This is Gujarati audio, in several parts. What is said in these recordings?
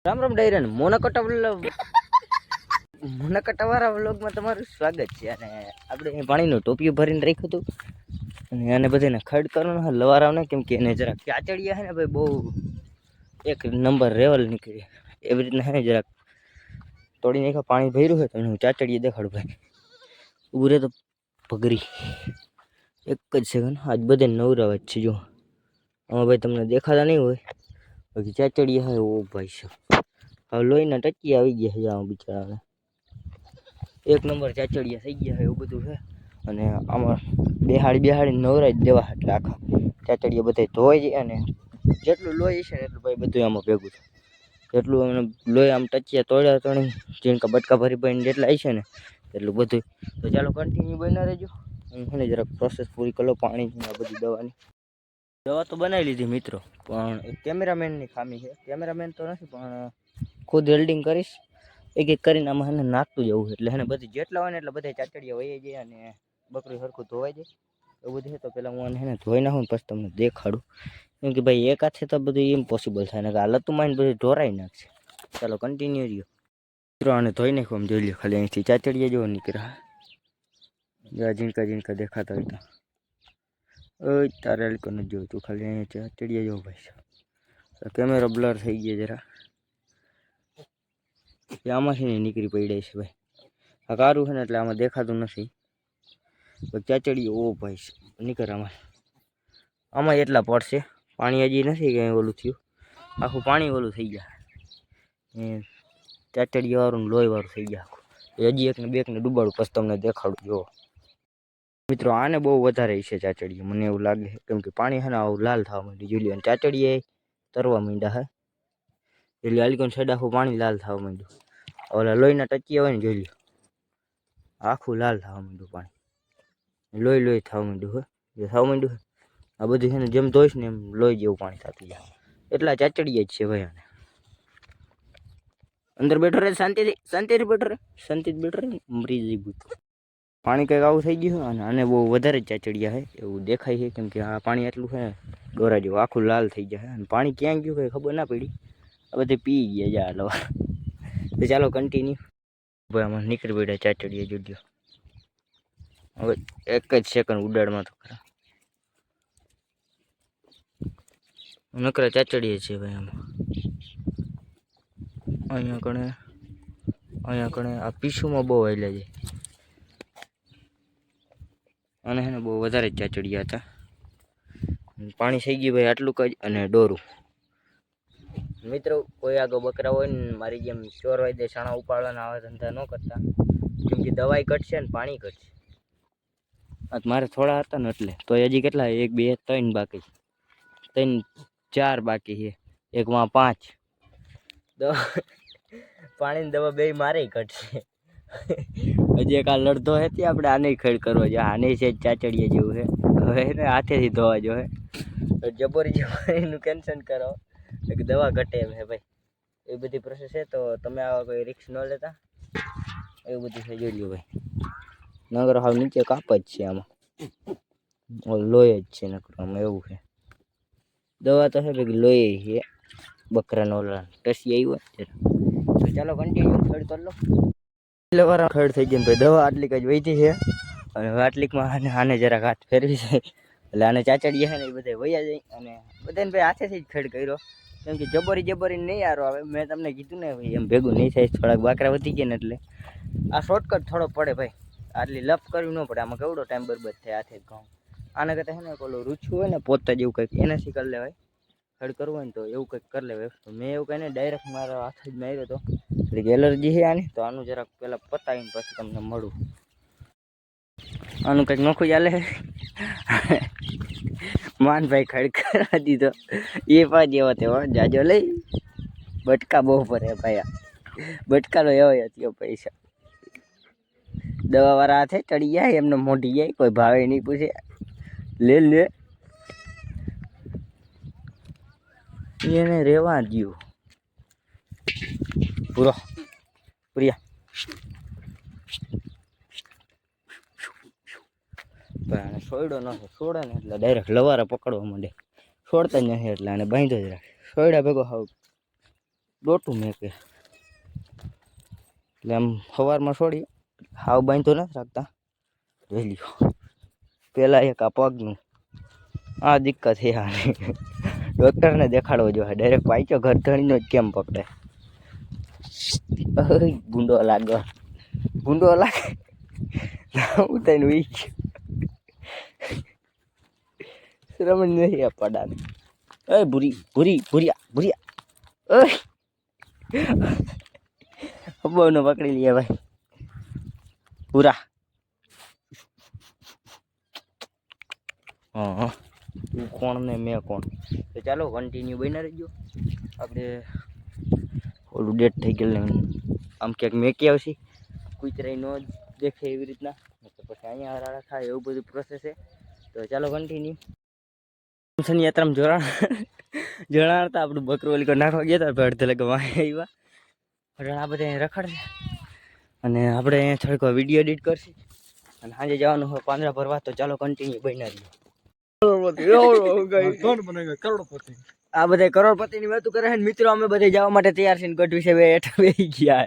રામ રામ ડાયરન મોનાકટાવાળા વ્લોગમાં તમારું સ્વાગત છે. અને આપણે અહીં પાણીનું ટોપિયું ભરીને રાખ્યું હતું અને એને બધાને ખડ કરવાનો છે લવારાવને, કેમ કે એને જરાક ચાચડિયા છે ને ભાઈ બહુ એક નંબર રેવલ નીકળી એવી રીતના છે ને જરાક તોડી નાખ્યા. પાણી ભર્યું હોય તો હું ચાચડીએ દેખાડું ભાઈ. ઉરે તો ભગરી એક જ સેકન્ડ. આજ બધે નવરાવ જ છે. જો આમાં ભાઈ તમને દેખાતા નહીં હોય બાકી ચાચડીયા હોય. ઓ ભાઈ સાહેબ હવે લોહીના ટચી આવી ગયા છે આમાં બિચારાને. એક નંબર ચાચડિયા થઈ ગયા છે એવું બધું છે. અને આમાં બેહાડી નવરાઈ જ દેવા એટલે આખા ચાચડિયા બધા ધોઈ જાય. અને જેટલું લોહી છે ને એટલું ભાઈ બધું આમાં ભેગું છે. જેટલું અમને લોહી આમ ટચિયા તોડ્યા તણી જીણકા બટકા ભરી ભરીને જેટલા આવી છે ને એટલું બધું. તો ચાલો કન્ટિન્યુ બના રહેજો. હું જરાક પ્રોસેસ પૂરી કરી લો પાણી આ બધી દવાની. દવા તો બનાવી લીધી મિત્રો, પણ એક કેમેરામેનની ખામી છે. કેમેરામેન તો નથી પણ ખુદ વેલ્ડિંગ કરીશ એક એક કરીને આમાં એને નાખતું જવું એટલે એને બધી જેટલા હોય ને એટલે બધા ચાચડિયા વહી જાય અને બકરી સરખું ધોવાઈ જાય એવું બધું છે. તો પહેલાં હું એને ધોઈ નાખું ને પછી તમને દેખાડું, કેમ કે ભાઈ એક હાથે તો બધું ઇમ્પોસિબલ થાય ને આ લતું માઈને બધું ઢોરાઈ નાખશે. ચાલો કન્ટિન્યુ રહ્યો મિત્રો. આને ધોઈ નાખું આમ જોઈ લો ખાલી અહીંથી ચાચડિયા જેવો નીકળ્યા. ઝીણકા ઝીણકા દેખાતા હોય તો તારે હલકો નથી જોયું ખાલી અહીંયા ચાચડિયા જેવો ભાઈ. કેમેરો બ્લર થઈ ગયો જરા, આમાંથી નહીં નીકળી પડ્યા છે ભાઈ. આ કારું છે ને એટલે આમાં દેખાતું નથી. ચાચડી ઓ ભાઈ નીકળ આમાં એટલા પડશે. પાણી હજી નથી કંઈ ઓલું થયું, આખું પાણી ઓલું થઈ ગયા. ચાચડિયા વાળું લોહી વાળું થઈ ગયા આખું. હજી એકને બેકને ડૂબાડું પછી તમને દેખાડું. જો મિત્રો આને બહુ વધારે છે ચાચડિયા મને એવું લાગે છે, કેમ કે પાણી છે ને આવું લાલ થવા માંડ્યું જોઈ લો. અને ચાચડિયા તરવા માંડ્યા હે એટલે આલિકોન સાઈડ આખું પાણી લાલ થવા માંડ્યું. ઓલા લોહીના ટચિયા હોય ને જોઈ લો આખું લાલ થવા માંડ્યું પાણી. લોહી થવા માંડ્યું હોય જે થવા માંડ્યું હોય આ બધું છે ને જેમ ધોઈશ ને એમ લોહી જેવું પાણી થતું જાય. એટલા ચાચડિયા જ છે ભાઈ. આને અંદર બેઠો રહે શાંતિથી બેઠો રહે શાંતિથી બેઠો રહે મરી જઈ બધું. પાણી કંઈક આવું થઈ ગયું અને આને બહુ વધારે જ ચાચડિયા છે એવું દેખાય છે, કેમ કે આ પાણી આટલું છે દોરા જેવું આખું લાલ થઈ જાય. અને પાણી ક્યાં ગયું કંઈ ખબર ના પડી. આ બધે પી ગયા જા લો. તો ચાલો કન્ટિન્યુ. ભાઈ આમાં નીકળી પડ્યા ચાચડિયા જોડ્યો. હવે એક જ સેકન્ડ ઉડાડમાં તો ખરા નકરા ચાચડીએ છે ભાઈ. આમાં અહીંયા કણે આ પીછુંમાં બહુ હાલ્યા છે અને એને બહુ વધારે જ ચાચડિયા હતા. પાણી થઈ ગયું ભાઈ આટલું જ. અને ડોરું મિત્રો કોઈ આગળ બકરા હોય ને મારી જેમ ચોરવાઈ દે છાણા ઉપાડવાના આવા ધંધા ન કરતા, કેમ કે દવાઈ ઘટશે ને પાણી ઘટશે. મારે થોડા હતા ને એટલે તો હજી કેટલા 1 2 3 બાકી 3 4 બાકી છે. એકમાં 5 દવા પાણીની દવા બે મારે ઘટશે. હજી એક આ લડધો હતી આપણે આને ખેડ કરવો જોઈએ. આને છે ચાચડિયા જેવું છે. હવે એને હાથેથી ધોવા જો હે જબોરીનું કેન્સલ કરો એક દવા ઘટે એમ હે ભાઈ. એ બધી પ્રોસેસ છે તો તમે આવા કોઈ રિક્સ ન લેતા. એવું બધું છે જોઈ લો ભાઈ. નગર હાવ નીચે કાપ જ છે આમાં લોહી જ છે નકર આમાં એવું છે. દવા તો છે ભેગી લોહી છે બકરાનો ઓલા ટસી આવ્યો જરા. તો ચાલો કન્ટિન્યુ ખડ કરી લો. લવારા ખડ થઈ ગઈ ભાઈ. દવા આટલીક જ વહીતી છે અને આટલીકમાં આને જરાક હાથ ફેરવી જાય એટલે આને ચાચડીએ છે ને એ બધા વયા જાય. અને બધાને ભાઈ હાથેથી જ ખેડ કર્યો, કેમ કે જબરી નહીં હારો આવે. મેં તમને કીધું ને ભાઈ એમ ભેગું નહીં થાય. થોડાક બાકરા વધી ગયા ને એટલે આ શોર્ટકટ થોડો પડે ભાઈ. આટલી લપ કરવી ન પડે. આમાં કેવડો ટાઈમ બરબાદ થાય હાથે ઘઉં. આને કરતાં છે ને પેલું રૂછું હોય ને પોતા જેવું કંઈક એનાથી કરી લેવાય. ખડ કરવું હોય ને તો એવું કંઈક કરી લેવાય. તો મેં એવું કંઈ નહીં ડાયરેક્ટ મારા હાથ જ માર્યો હતો એટલે કે એલર્જી છે આની. તો આનું જરાક પહેલાં પતાવીને પછી તમને મળું. આનું કંઈક નોખું ચાલે માનભાઈ ખડ કરવા દીધો એ પણ જેવો તેવો જાજો લઈ બટકા બહુ પડે ભાઈ. બટકાનો એવો થયો પૈસા. દવાવાળા હાથે ચડી જાય એમને મોઢી જાય કોઈ ભાવે નહીં પૂછે. લે એને રેવા દઉં પૂરિયા પણ સોયડો નથી. છોડે ને એટલે ડાયરેક્ટ લવારા પકડવા માંડે. છોડતા જ નથી એટલે આને બાંધો જ રાખે. સોયડા ભેગો હાવ ડોટું મેકે એટલે આમ સવારમાં છોડી હાવ બાંધતો નથી રાખતા વહેલી પેલા એક આ પગનું આ દિક્કત છે આની ડૉક્ટરને દેખાડવો જોઈએ ડાયરેક્ટ પાછો ઘર ધણીનો જ કેમ પકડે ગુંડો લાગે હું તને ઉઈ રમણ નહીં આ પડાને એ ભૂરિયા બહુને પકડી લઈએ ભાઈ પૂરા હા તું કોણ ને મેં કોણ તો ચાલો કન્ટિન્યુ બની રહેજો આપણે ઓલું ડેટ થઈ ગયેલું આમ ક્યાંક મેકી આવશે કૂતરાઈ ન દેખે એવી રીતના તો પછી અહીંયા હરાડા થાય એવું બધું પ્રોસેસ છે તો ચાલો કન્ટિન્યુ શની યાત્રામાં જણાવતા આપણું બકરું ઓલી નાખવા ગયા હતા અડધે લગે વાહ આવ્યા આ બધા રખડશે અને આપણે અહીંયા થોડીક વિડીયો એડિટ કરશે અને સાંજે જવાનું હોય પાંદડા ભરવા તો ચાલો કન્ટિન્યુ બન્યા રહીએ આ બધા કરોડપતિ ની વાતો કરે છે મિત્રો અમે બધા જવા માટે તૈયાર છે ગઢવી છે હેઠા બેસી ગયા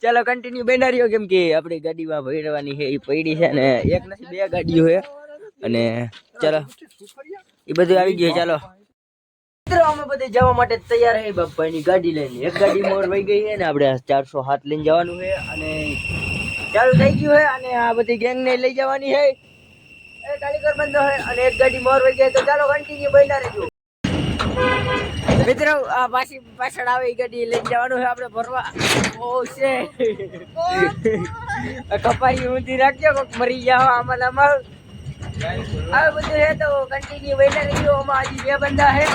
ચાલો કન્ટિન્યુ બન્યા રહ્યો કેમ કે આપણી ગાડીમાં ભરવાની છે એ પડી છે ને એક નથી બે ગાડીઓ છે અને ચાલો એ બધું આવી ગયું ચાલો મિત્રો અમે બધે જવા માટે તૈયાર છે બાપાની ગાડી લઈને એક ગાડી મોર વહી ગઈ છે ને આપણે 407 લઈને જવાનું છે અને ચાલુ થઈ ગયું છે અને આ બધી ગેંગ ને લઈ જવાની છે એ કાલીગર બંધો છે અને એક ગાડી મોર વહી ગઈ તો ચાલો કન્ટિન્યુ બન્યા રહેજો મિત્રો આ પાછળ આવે એ ગાડી લઈને જવાનું છે આપણે ભરવા ઓ છે કપાઈ ઊંધી રાખજો કોક મરી જાવ આમાં આ બધું છે તો કન્ટિન્યુ બન્યા રહેજો આમાં હજી બે બંદા છે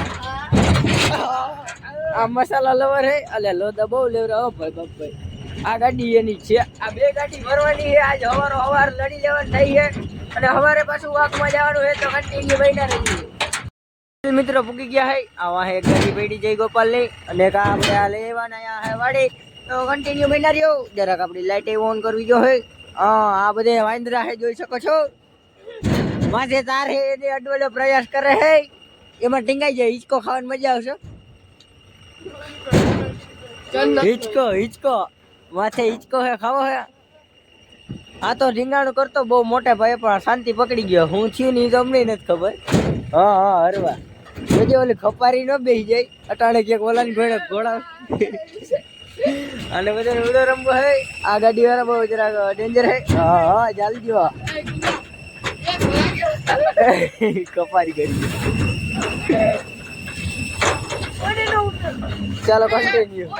આ મસાલા લવર હે અલે લોદા બહુ લેવરા ભાઈ બાપભાઈ આ ગાડી એની છે આ બે ગાડી ભરવાની છે આજ હવાર લડી લેવાની થઈ છે અને હવારે પાછું વાકમાં જવાનું છે તો કન્ટિન્યુ બન્યા રહેજો મિત્રો પૂકી ગયા હે આવા એક ગાડી પડી જઈ ગોપાલ ની અને એક આપણે આ લેવાના આયા હે વાડી તો કન્ટિન્યુ બન્યા રહ્યો જરાક આપણી લાઈટ ઓન કરવી જો હે આ બધે વાંદરા હે જોઈ શકો છો માથે તાર હે એને અડવાનો પ્રયાસ કરે હે એમાં ટીંગાઈ જાય હિચકો ખાવાની મજા આવશે હિચકો માથે હિચકો હે ખાવો હે આ તો રીંગાણું કરતો બહુ મોટા ભાઈ પણ શાંતિ પકડી ગયો હું થયું નહીં તો અમને નથી ખબર હા હરવા જોજે ઓલી ખપારી ન બેસી જાય અટાણે ક્યાંક ઓલાની ઘોડે ઘોડા અને બધા ઉડો રમવો હે આ ગાડી વાળા બહુ જરાક ડેન્જર હે હા ચાલજો કપારી કરી ચાલો કન્ટિન્યુ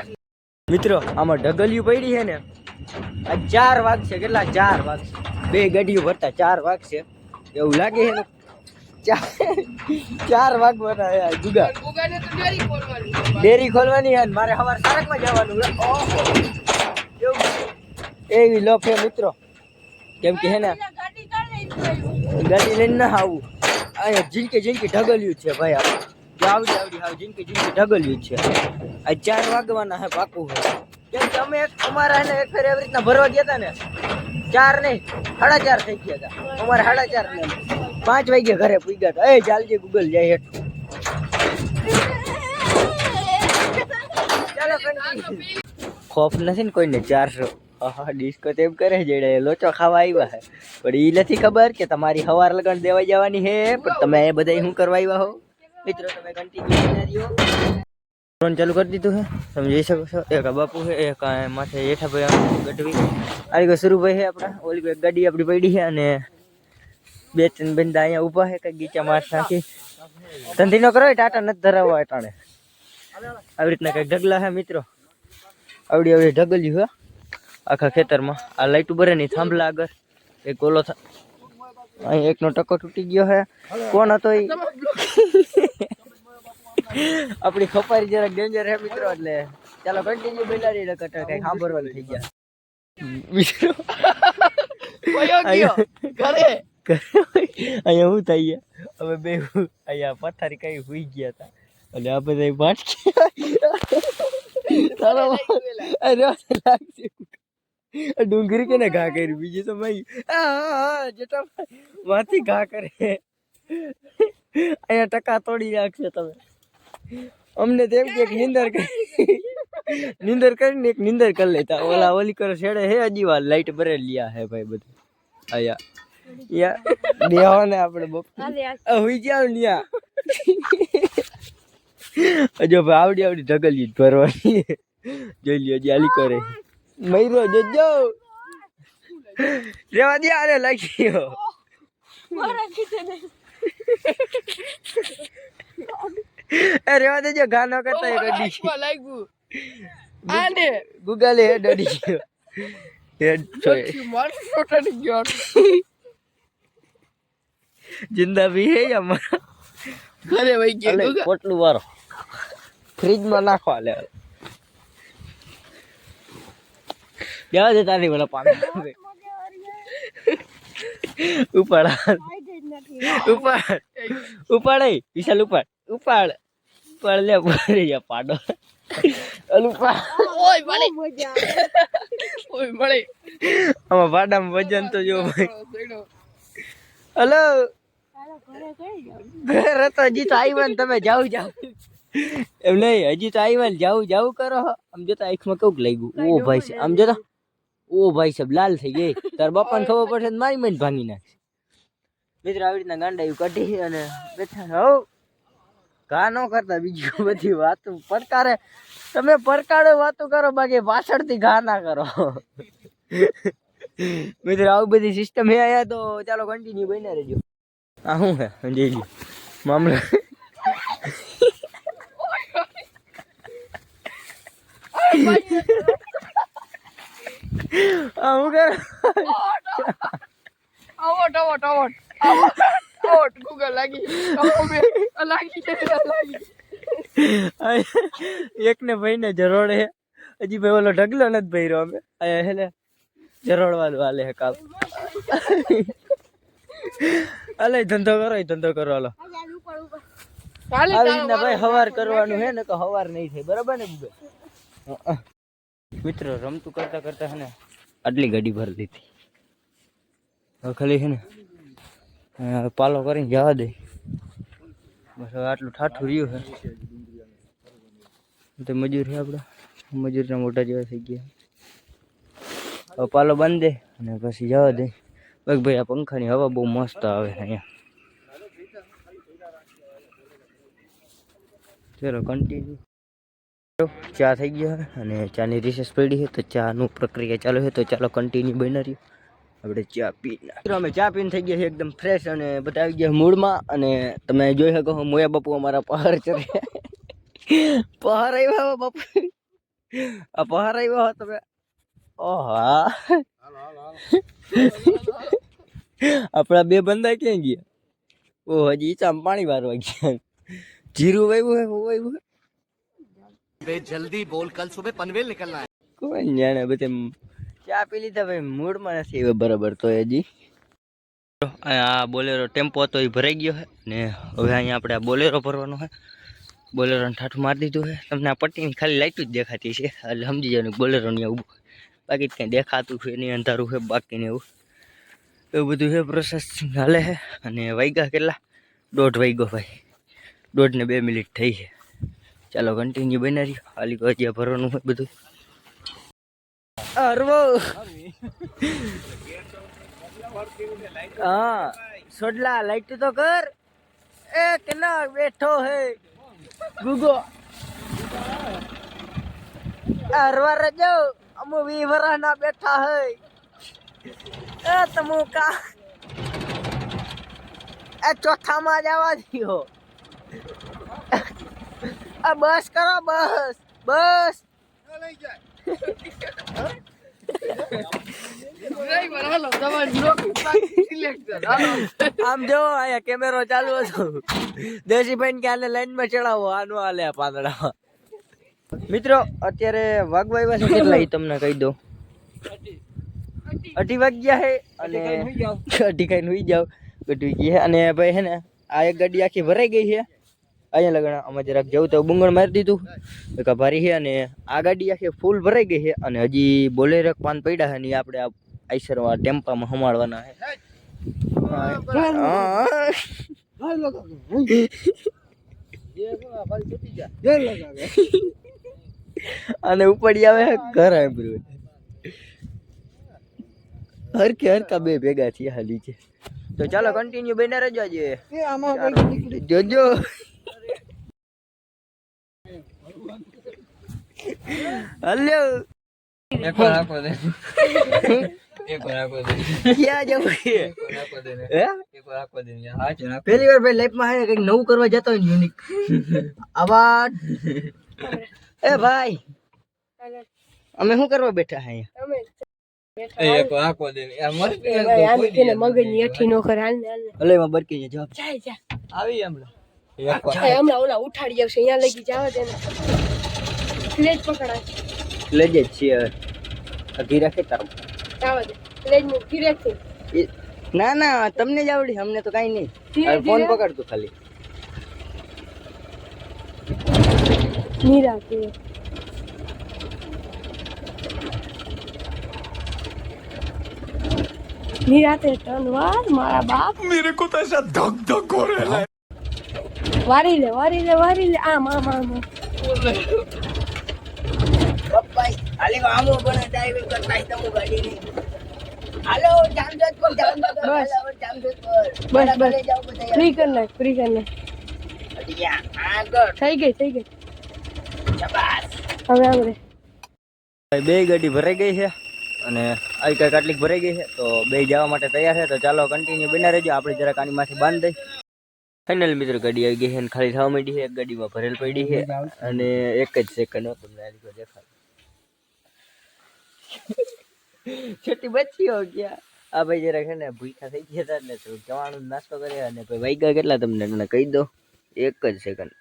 મિત્રો આમાં ઢગલિયું પડી છે ને આ 4 વાગ છે કેટલા 4 વાગ બે ગાડીઓ ભરતા 4 વાગ છે એવું લાગે છે ને 4 વાગ બના જુગા ડેરી ખોલવાની છે મારે સવાર સારકમાં જવાનું એવી લફ છે મિત્રો કેમ કે હે ને ગાડી લઈને ના આવું અહીંયા જિંદગી ઢગલ્યું છે ભાઈ આવડી હાવ જિંદગી ઢગલ્યું છે આ 4 વાગવાના હે પાકું છે કેમ કે અમે અમારા ને એક ફેર એવી રીતના ભરવા ગયા હતા ને 4 નહીં 4:30 થઈ ગયા હતા અમારે 4:30 ને 5 વાગે ઘરે પૂગ્યા હતા એ ચાલજે ગૂગલ જાય હેઠ ચાલો ખોફ નથી ને કોઈને 400 હા ડિસ્કો તેમ કરે જેડે લોચો ખાવા આવ્યા હે પણ એ નથી ખબર કે તમારી હવાર લગન દેવા જવાની હે પણ તમે એ બધા શું કરવા આવ્યા હો મિત્રો તમે કન્ટિન્યુ રહ્યો ફોન ચાલુ કરી દીધું હે તમે જોઈ શકો છો એક બાપુ છે એક માથે હેઠા ભાઈ ગઢવી આવી ગયો સુરુભાઈ છે આપણા ઓલી એક ગાડી આપણી પડી છે અને 2-3 બંદા અહીંયા ઊભા છે કઈ ગીચા માર નાખી ધંધી નો કરો ટાટા નથી ધરાવવા અટાણે આવી રીતના કઈક ઢગલા છે મિત્રો આવડી ઢગલ્યું હે આખા ખેતરમાં આ લાઈટ બરે ની થાંભલા આગળ એક ગોલો અહીં એકનો ટકો તૂટી ગયો છે કોણ હતો એ આપણી ખપારી જરાક ડેન્જર છે મિત્રો એટલે ચાલો કન્ટિન્યુ બેલાડી કટર કઈ સાંભળવાનું થઈ ગયા મિત્રો અહીંયા શું થઈ ગયા હવે બે અહીંયા પથારી કઈ હુઈ ગયા હતા અને આ બધા લાગશે ડુંગરી કેને ઘા કરી બીજી તો ભાઈ જેટા માંથી ઘા કરે અહીંયા ટકા તોડી નાખશે તમે અમને તો એમ કે એક નીંદર કરીને એક નીંદર કરી લેતા ઓલા ઓલી કરે છેડે હે હજી વાર લાઈટ ભરે લ્યા હે ભાઈ બધું આયા યા દેવા ને આપણે બપ હુઈ જાવ લ્યા જો ભાઈ આવડી ઢગલી ભરવાની જોઈ લ્યો હજી આલી કરે મયરો જોજો રેવા દે આને લાગ્યો રેવા દેજો ગાનો કરતા એક અડી લાગ્યું આને ગૂગલે હેડ અડી ગયો હેડ માર છોટડી ગયો જિંદા ભી હે અમારા ઘરે વઈ ગયો પોટલું વાળો ફ્રીજ માં નાખવા લે જાવ દે તારી વાળા પાણી ઉપાડ વિશાલ ઉપાડ લે પડે પાડો આમાં પાડામાં વજન તો જો હલો ઘર હતો હજી તો આવ્યા ને તમે જાવ એમ નહીં હજી તો આવ્યા જાવ કરો આમ જોતા આંખમાં કેવું લાગ્યું ઓ ભાઈ છે આમ જોતા ઓ ભાઈ સાહેબ લાલ થઈ ગઈ તાર બાપાને ખબર પડશે મારી મને ભાંગી નાખશે મિત્ર આવી રીતના ગાંડાયું કાઢી અને બેઠા હો ઘા ન કરતા બીજું બધી વાતો પડકારે તમે પડકારો વાતો કરો બાકી પાછળથી ઘા ના કરો મિત્ર આવી બધી સિસ્ટમ હે આયા તો ચાલો કન્ટિન્યુ બની રહેજો આ શું હે જોઈ મામલો હું કર ગૂગલ લાગી એક ને ભાઈ ને જરોડ હે હજી ભાઈ ઓલો ઢગલો નથી ભર્યો અમે હેલે જરોડ વાળું હાલે હે કામ હાલે ધંધો કરો હાલો આવી રીતના ભાઈ હવાર કરવાનું હે ને તો હવાર નહીં થાય બરાબર ને ગૂગલ મિત્રો રમતું કરતા કરતા હે ને આટલી ગાડી ભરી લીધી હવે ખાલી છે ને પાલો કરીને જવા દે બસ હવે આટલું ઠાઠું રહ્યું છે તો મજૂર છે આપણા મજૂરના મોટા જેવા થઈ ગયા હવે પાલો બાંધ દે અને પછી જવા દે ભાઈ આ પંખાની હવા બહુ મસ્ત આવે અહીંયા ચલો કન્ટિન્યુ ચા થઈ ગયો અને ચાની રિસેસ પડી છે તો ચાનું પ્રક્રિયા ચાલુ છે તો ચાલો કન્ટિન્યુ બની રહ્યું આપણે ચા પી અમે ચા પીને થઈ ગયા છે એકદમ ફ્રેશ અને બધા આવી ગયા મૂડમાં અને તમે જોઈ શકો મોયા બાપુ અમારા પહાર ચડે પહાર આવ્યા બાપુ આ પહાર આવ્યા તમે ઓહા આપણા બે બંદા ક્યાં ગયા ઓ હજી ચામ પાણી વારવા ગયા જીરું વાવ્યું હે जल्दी बोल कल सुबह पनवेल निकलना है કોઈ જાણે બધે ચા પી લીધા ભાઈ મૂડમાં નથી હવે બરાબર તો હજી આ બોલેરો ટેમ્પો હતો એ ભરાઈ ગયો છે ને હવે અહીંયા આપણે આ બોલેરો ભરવાનો છે બોલેરોને ઠાઠું મારી દીધું છે તમને આ પટ્ટીની ખાલી લાઈટ જ દેખાતી છે એટલે સમજી જવાનું બોલેરોની આવું બાકી કંઈ દેખાતું છે નહીં અંધારું છે બાકીને એવું બધું છે પ્રોસેસ હાલે છે અને વાગ્યા કેટલા 1.5 વાગ્યો ભાઈ 1.5 ને 2 મિનિટ થઈ છે ચાલો કન્ટિન્યુ બની રહ્યું ખાલી હજી ભરવાનું હોય બધું અરવો હા સોડલા લાઈટ તો કર એ કેના બેઠો હે ગુગો અરવા રજો અમુ વીવરા ના બેઠા હે એ તમુ કા એ ચોથા માં જવા દીયો આ બસ કરો બસ લઈ જાય આમ જો આયા કેમેરો ચાલુ હતો દેશીભાઈ કે આને લાઈન માં ચડાવો આનો આલે પાંદડા મિત્રો અત્યારે વાગવા આવ્યા છે કેટલા ઈ તમને કહી દો 2:30 વાગ્યા છે અને 2:30 ખાઈને હુઈ જાવ ગટવી ગઈ છે અને ભાઈ હે ને આ એક ગાડી આખી ભરાઈ ગઈ છે અહીંયા લગણા અમે જરાક જવું તો બુંગણ મારી દીધું એક ભારી છે અને આ ગાડી આખી ફૂલ ભરાઈ ગઈ છે અને હજી બોલેરો પાન પડ્યા છે ને આપણે આ આઈસર ટેમ્પામાં હમાડવાના છે અને ઉપડી આવે ઘર આંબરું હરકે હરકા બે ભેગા થયા હાલી છે. તો ચાલો કન્ટિન્યુ બને રહેજો આજે જોજો. હલ્લો ક્યાં જવું છે? પહેલી વાર ભાઈ લાઈફમાં હે કંઈક નવું કરવા જતો હોય ને યુનિક આવાજ. એ ભાઈ અમે શું કરવા બેઠા હે અહીંયા? બરકી જવાબ આવી હમણાં ઓલા ઉઠાડી આવશે અહીંયા લઈ જાવ તેને પ્લેટ પકડાય લઈ જ છીએ અઘી રાખે તારું જાવ દે પ્લેટ નું કિરેક ના ના તમને જ આવડી અમને તો કઈ નહીં. ફોન પકડતું ખાલી નીરા કે નીરાતે ટનવાર મારા બાપ मेरे को तो ऐसा धक धक हो रहा है. વારી લે આમ પપ્પા હાલે આમો પણ ડ્રાઈવિંગ કરતા તમો ગાડી ની હાલો જામજોત પર બસ. બસ જાવ બધા ફ્રી કર નાખ આગળ થઈ ગઈ શાબાશ. હવે આમ રે બે ગાડી ભરાઈ ગઈ છે અને આવી કઈક આટલીક ભરાઈ ગઈ છે તો બે જવા માટે તૈયાર છે. તો ચાલો કન્ટિન્યુ બના રહેજો. આપણે જરાક આની માથે બાંધ દઈ. ફાઇનલ મિત્રો ગાડી આવી ગઈ છે અને ખાલી થવા માંડી છે. એક ગાડીમાં ભરેલ પડી છે અને એક જ સેકન્ડ તમને આ રીતે દેખાય છોટી બચ્ચી હો ગયા. આ ભાઈ જરાક છે ને ભૂખા થઈ ગયા હતા એટલે તો જવાનું નાસ્તો કર્યા અને ભાઈ વાગ્યા કેટલા તમને કહી દો. એક જ સેકન્ડ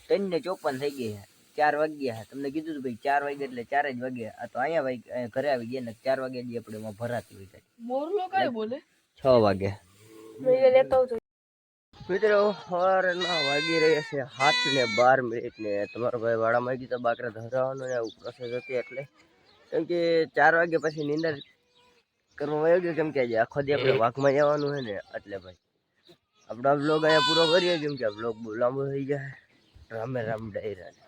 3:54 થઈ ગઈ છે. 4 વાગ્યા તમને કીધું હતું ભાઈ 4 વાગે એટલે 4 જ વાગ્યા. આ તો અહીંયા ઘરે આવી ગયા ને 4 વાગ્યા દી આપણે એમાં ભરાતી હોય જાય. મોરલો કાય બોલે 6 વાગ્યા. મેં લેતો તો મિત્રો સવારના વાગી રહ્યા છે 7:12 ને તમારો ભાઈ વાડામાં આવી ગયો તો બાકરા ધરાવવાનો ને એવું પ્રોસેસ હતી એટલે કેમ કે 4 વાગ્યા પછી નીંદર કરવા વયો ગયો કેમ કે આજે આખો દી આપણે વાઘમાં જવાનું છે ને એટલે ભાઈ આપણા બ્લોગ અહીંયા પૂરો કરીએ કેમ કે આ બ્લોગ બહુ લાંબો થઈ જાય. રામે રામ ડાયરા.